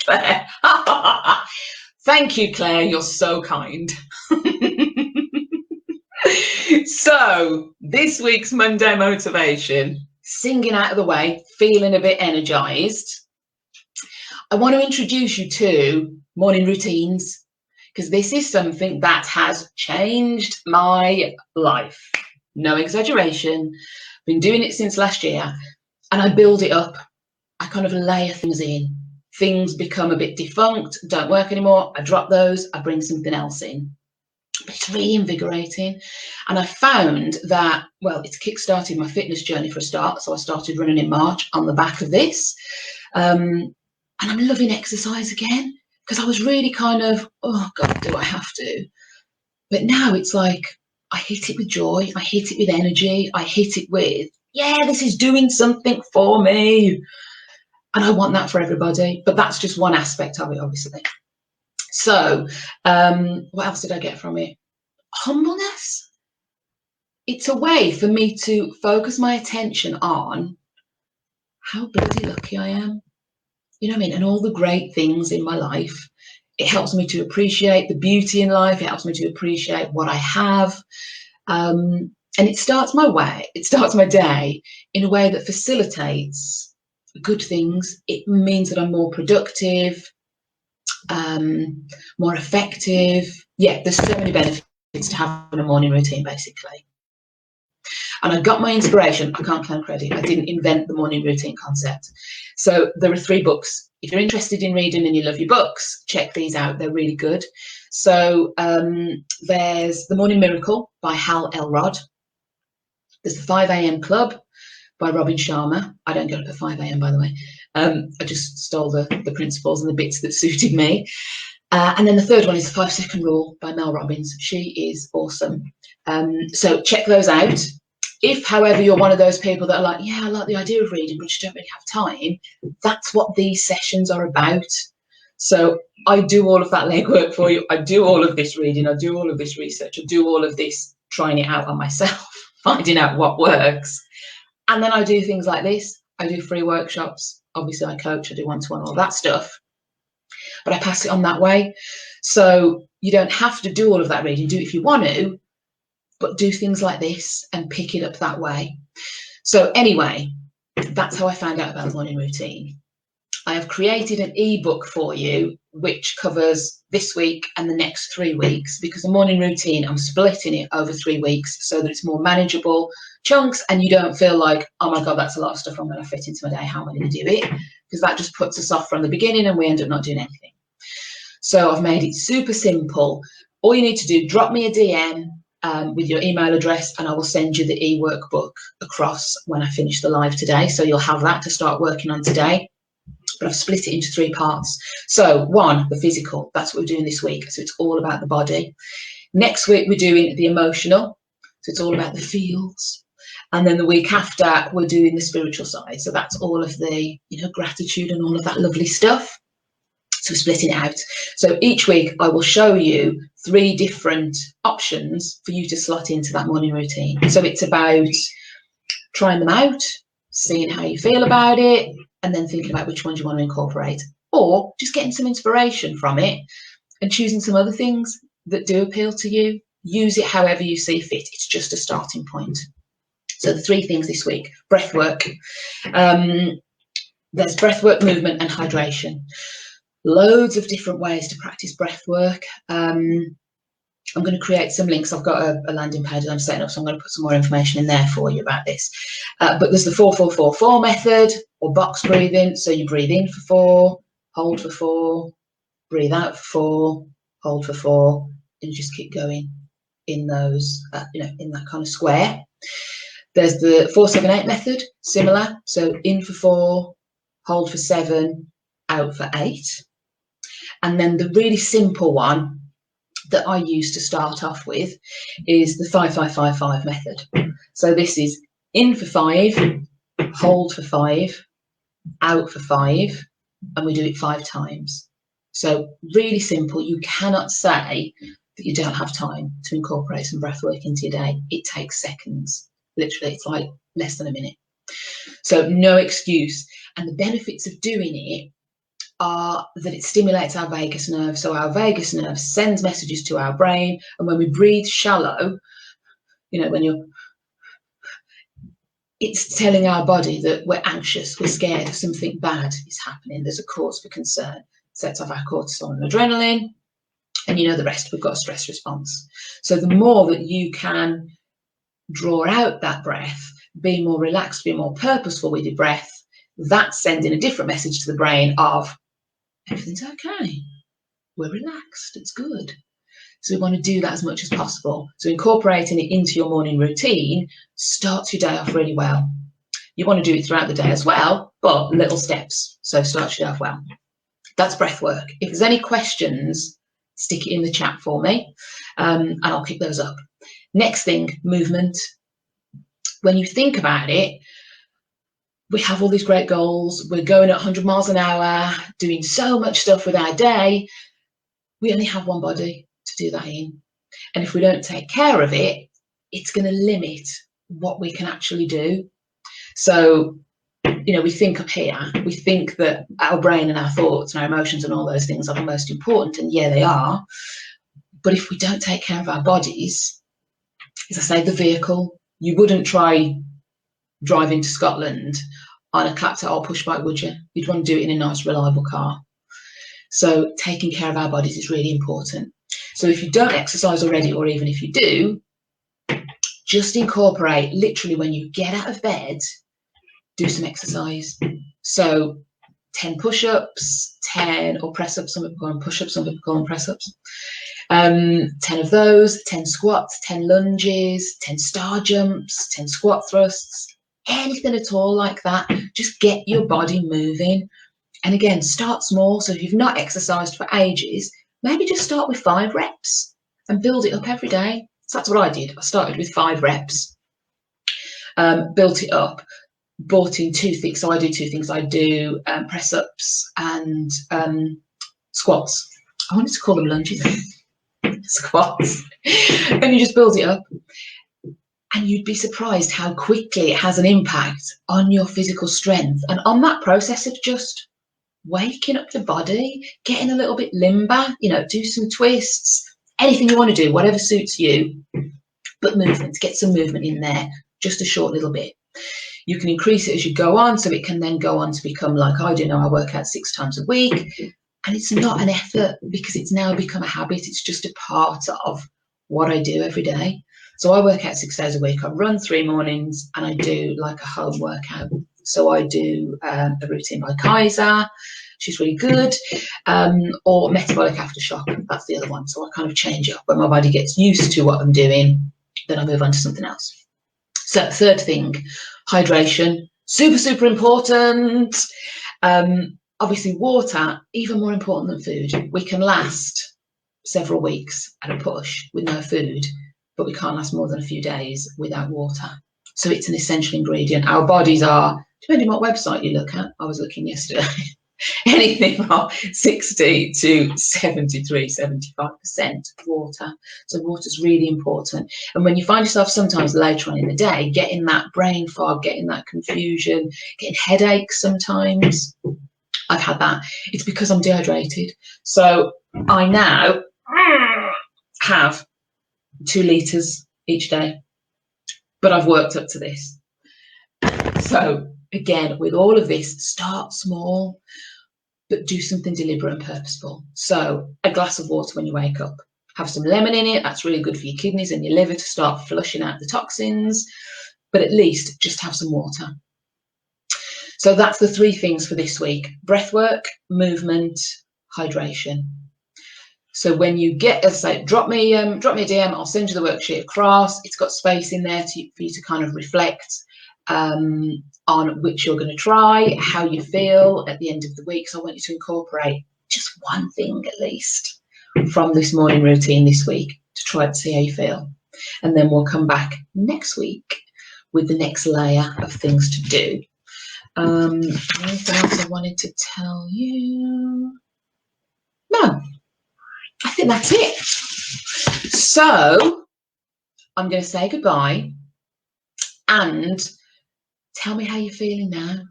Claire. Thank you, Claire. You're so kind. So, this week's Monday motivation, singing out of the way, feeling a bit energized. I want to introduce you to morning routines because this is something that has changed my life. No exaggeration. Been doing it since last year, and I build it up. I kind of layer things in. Things become a bit defunct, don't work anymore. I drop those, I bring something else in. But it's really invigorating. And I found that, well, it's kickstarted my fitness journey for a start. So I started running in March on the back of this. And I'm loving exercise again because I was really kind of, oh God, do I have to? But now it's like, I hit it with joy. I hit it with energy. I hit it with, yeah, this is doing something for me. And I want that for everybody. But that's just one aspect of it, obviously. So what else did I get from it? Humbleness. It's a way for me to focus my attention on how bloody lucky I am. You know what I mean? And all the great things in my life. It helps me to appreciate the beauty in life. It helps me to appreciate what I have. And it starts my day in a way that facilitates good things. It means that I'm more productive, more effective. Yeah, there's so many benefits to having a morning routine, basically. And I got my inspiration. I can't claim credit. I didn't invent the morning routine concept. So there are 3 books. If you're interested in reading and you love your books, check these out. They're really good. So there's The Morning Miracle by Hal Elrod. There's The 5 a.m. Club by Robin Sharma. I don't get up at 5 a.m. by the way. I just stole the principles and the bits that suited me. And then the third one is The 5 Second Rule by Mel Robbins. She is awesome. So check those out. If, however, you're one of those people that are like, yeah, I like the idea of reading, but just don't really have time, that's what these sessions are about. So I do all of that legwork for you. I do all of this reading. I do all of this research. I do all of this trying it out on myself, finding out what works. And then I do things like this. I do free workshops. Obviously, I coach. I do one-to-one, all that stuff. But I pass it on that way. So you don't have to do all of that reading. Do it if you want to, but do things like this and pick it up that way. So anyway, that's how I found out about the morning routine. I have created an ebook for you, which covers this week and the next 3 weeks, because the morning routine, I'm splitting it over 3 weeks so that it's more manageable chunks and you don't feel like, oh my God, that's a lot of stuff I'm going to fit into my day. How am I going to do it? Because that just puts us off from the beginning and we end up not doing anything. So I've made it super simple. All you need to do, drop me a DM with your email address and I will send you the e-workbook across when I finish the live today. So you'll have that to start working on today. But I've split it into 3 parts. So 1, the physical, that's what we're doing this week. So it's all about the body. Next week, we're doing the emotional. So it's all about the feels. And then the week after, we're doing the spiritual side. So that's all of the, gratitude and all of that lovely stuff. So we're splitting it out. So each week I will show you 3 different options for you to slot into that morning routine. So it's about trying them out, seeing how you feel about it, and then thinking about which ones you want to incorporate, or just getting some inspiration from it and choosing some other things that do appeal to you. Use it however you see fit. It's just a starting point. So the 3 things this week: breath work. There's breath work, movement and hydration. Loads of different ways to practice breath work. I'm going to create some links. I've got a landing page that I'm setting up, so I'm going to put some more information in there for you about this. But there's the 4-4-4-4 method, or box breathing. So you breathe in for 4, hold for 4, breathe out for 4, hold for 4, and just keep going in those, in that kind of square. There's the 4-7-8 method, similar. So in for 4, hold for 7, out for 8. And then the really simple one that I use to start off with is the 5-5-5-5 method. So this is in for 5, hold for 5, out for 5, and we do it 5 times. So really simple. You cannot say that you don't have time to incorporate some breath work into your day. It takes seconds. Literally, it's like less than a minute. So no excuse. And the benefits of doing it are that it stimulates our vagus nerve. So our vagus nerve sends messages to our brain, and when we breathe shallow, you know, it's telling our body that we're anxious, we're scared, something bad is happening, there's a cause for concern. Sets off our cortisol and adrenaline, and you know the rest, we've got a stress response. So the more that you can draw out that breath, be more relaxed, be more purposeful with your breath, that's sending a different message to the brain of everything's okay, we're relaxed, it's good. So we want to do that as much as possible. So incorporating it into your morning routine starts your day off really well. You want to do it throughout the day as well, but little steps. So start your day off well. That's breath work. If there's any questions, stick it in the chat for me, and I'll pick those up. Next thing, movement. When you think about it, we have all these great goals. We're going at 100 miles an hour, doing so much stuff with our day. We only have one body to do that in. And if we don't take care of it, it's going to limit what we can actually do. So, you know, we think up here, we think that our brain and our thoughts and our emotions and all those things are the most important, and yeah, they are. But if we don't take care of our bodies, as I say, the vehicle, you wouldn't try driving to Scotland on a clapped out or push bike, would you? You'd want to do it in a nice, reliable car. So taking care of our bodies is really important. So if you don't exercise already, or even if you do, just incorporate, literally when you get out of bed, do some exercise. So 10 push-ups, 10 or press-ups, some people call them push-ups, some people call them press-ups. 10 of those, 10 squats, 10 lunges, 10 star jumps, 10 squat thrusts, anything at all like that. Just get your body moving. And again, start small. So if you've not exercised for ages, maybe just start with 5 reps and build it up every day. So that's what I did. I started with 5 reps, built it up, brought in 2 things. So I do 2 things. I do press ups and squats. I wanted to call them lunges. Squats. And you just build it up. And you'd be surprised how quickly it has an impact on your physical strength and on that process of just waking up the body, getting a little bit limber, you know, do some twists, anything you want to do, whatever suits you, but movement, get some movement in there, just a short little bit. You can increase it as you go on, so it can then go on to become like I do now. I work out 6 times a week, and it's not an effort because it's now become a habit. It's just a part of what I do every day. So I work out 6 days a week. I run 3 mornings and I do like a home workout. So I do a routine by Kaiser, she's really good, or metabolic aftershock, that's the other one. So I kind of change it up. When my body gets used to what I'm doing, then I move on to something else. So third thing, hydration, super, super important. Obviously water, even more important than food. We can last several weeks at a push with no food, but we can't last more than a few days without water. So it's an essential ingredient. Our bodies are, depending on what website you look at, I was looking yesterday, anything from 60 to 73, 75% water. So water's really important. And when you find yourself sometimes later on in the day, getting that brain fog, getting that confusion, getting headaches sometimes, I've had that. It's because I'm dehydrated. So I now have 2 litres each day, but I've worked up to this. So again, with all of this, start small, but do something deliberate and purposeful. So a glass of water when you wake up, have some lemon in it. That's really good for your kidneys and your liver to start flushing out the toxins, but at least just have some water. So that's the 3 things for this week: breath work, movement, hydration. So when you get, as I say, drop me a DM, I'll send you the worksheet across. It's got space in there for you to kind of reflect on which you're going to try, how you feel at the end of the week. So I want you to incorporate just one thing at least from this morning routine this week to try to see how you feel. And then we'll come back next week with the next layer of things to do. Anything else I wanted to tell you? No, I think that's it. So I'm going to say goodbye and tell me how you're feeling now.